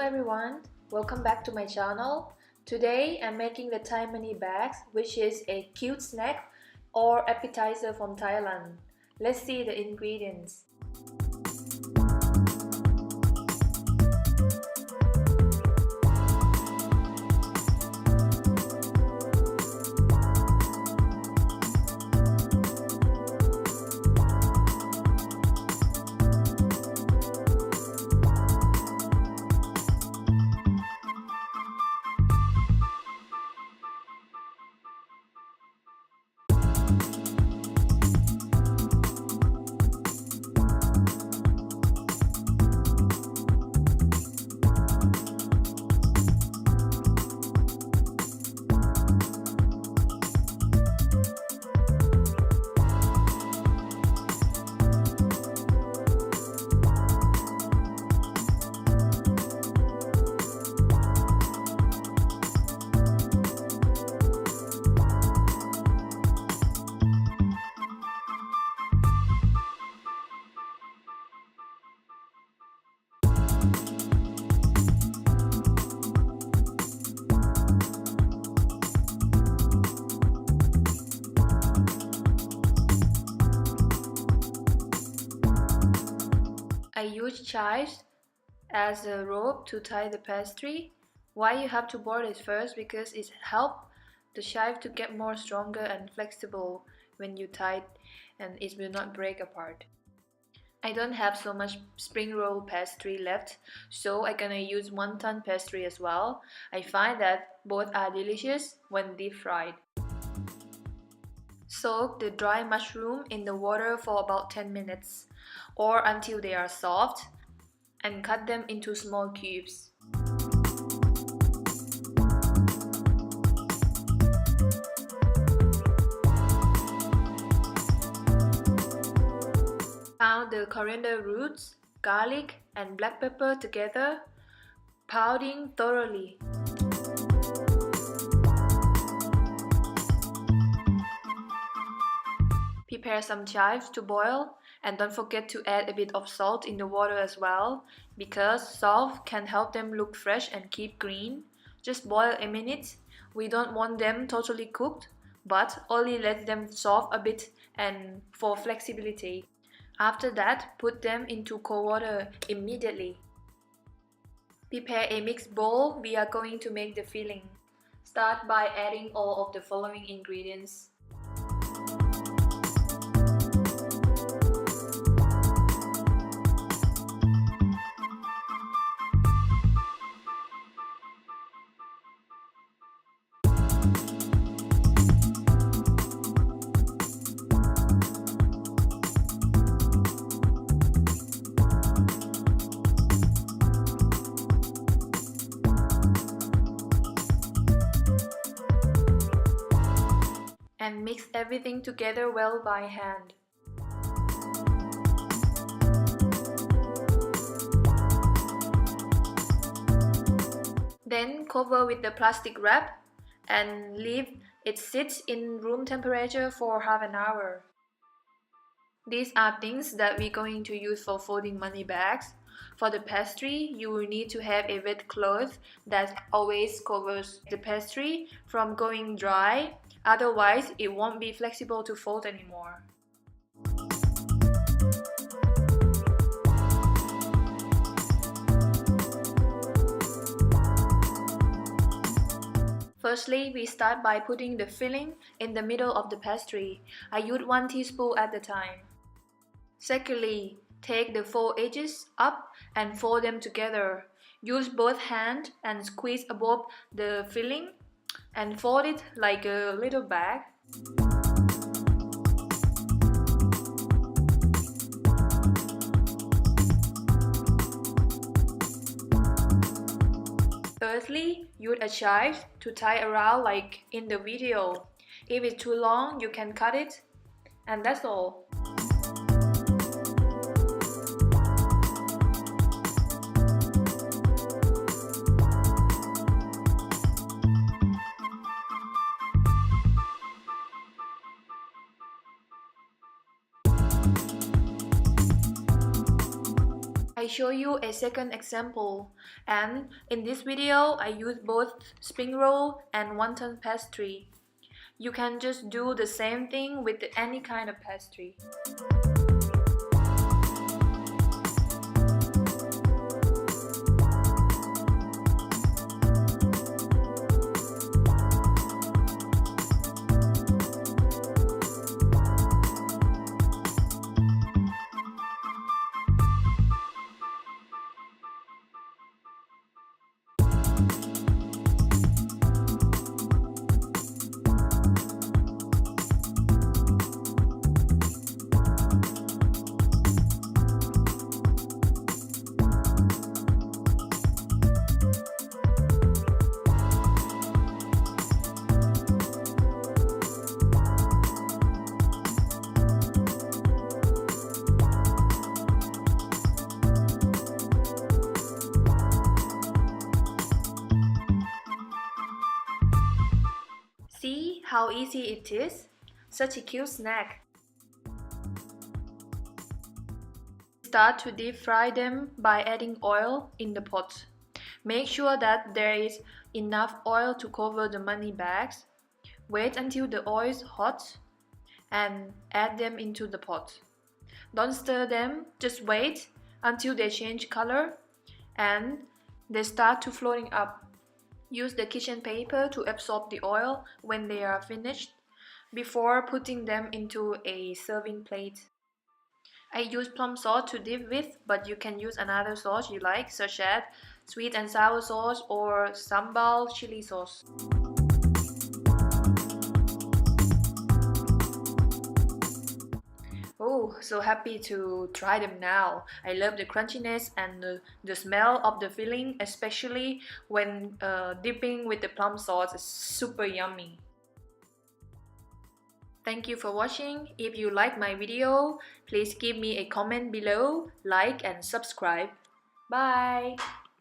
everyone, welcome back to my channel. Today I'm making the Thai money bags, which is a cute snack or appetizer from Thailand. Let's see the ingredients. I use chives as a rope to tie the pastry. Why you have to boil it first? Because it helps the chive to get more stronger and flexible when you tie it, and it will not break apart. I don't have so much spring roll pastry left, so I'm gonna use wonton pastry as well. I find that both are delicious when deep fried. Soak the dry mushroom in the water for about 10 minutes or until they are soft, and cut them into small cubes. Pound the coriander roots, garlic, and black pepper together, pounding thoroughly. Prepare some chives to boil, and don't forget to add a bit of salt in the water as well, because salt can help them look fresh and keep green. Just boil a minute. We don't want them totally cooked, but only let them soft a bit and for flexibility. After that, put them into cold water immediately. Prepare a mixed bowl. We are going to make the filling. Start by adding all of the following ingredients. And mix everything together well by hand. Then cover with the plastic wrap and leave it sit in room temperature for half an hour. These are things that we're going to use for folding money bags. For the pastry, you will need to have a wet cloth that always covers the pastry from going dry. Otherwise, it won't be flexible to fold anymore. Firstly, we start by putting the filling in the middle of the pastry. I use 1 teaspoon at a time. Secondly, take the 4 edges up and fold them together. Use both hands and squeeze above the filling and fold it like a little bag. Thirdly, use a chive to tie around like in the video. If it's too long, you can cut it, and that's all. I show you a second example, and in this video I use both spring roll and wonton pastry. You can just do the same thing with any kind of pastry. See how easy it is? Such a cute snack. Start to deep fry them by adding oil in the pot. Make sure that there is enough oil to cover the money bags. Wait until the oil is hot and add them into the pot. Don't stir them, just wait until they change color and they start to floating up. Use the kitchen paper to absorb the oil when they are finished before putting them into a serving plate. I use plum sauce to dip with, but you can use another sauce you like, such as sweet and sour sauce or sambal chili sauce. Oh, so happy to try them now. I love the crunchiness and the smell of the filling, especially when dipping with the plum sauce. It's super yummy. Thank you for watching. If you like my video, please give me a comment below, like and subscribe. Bye!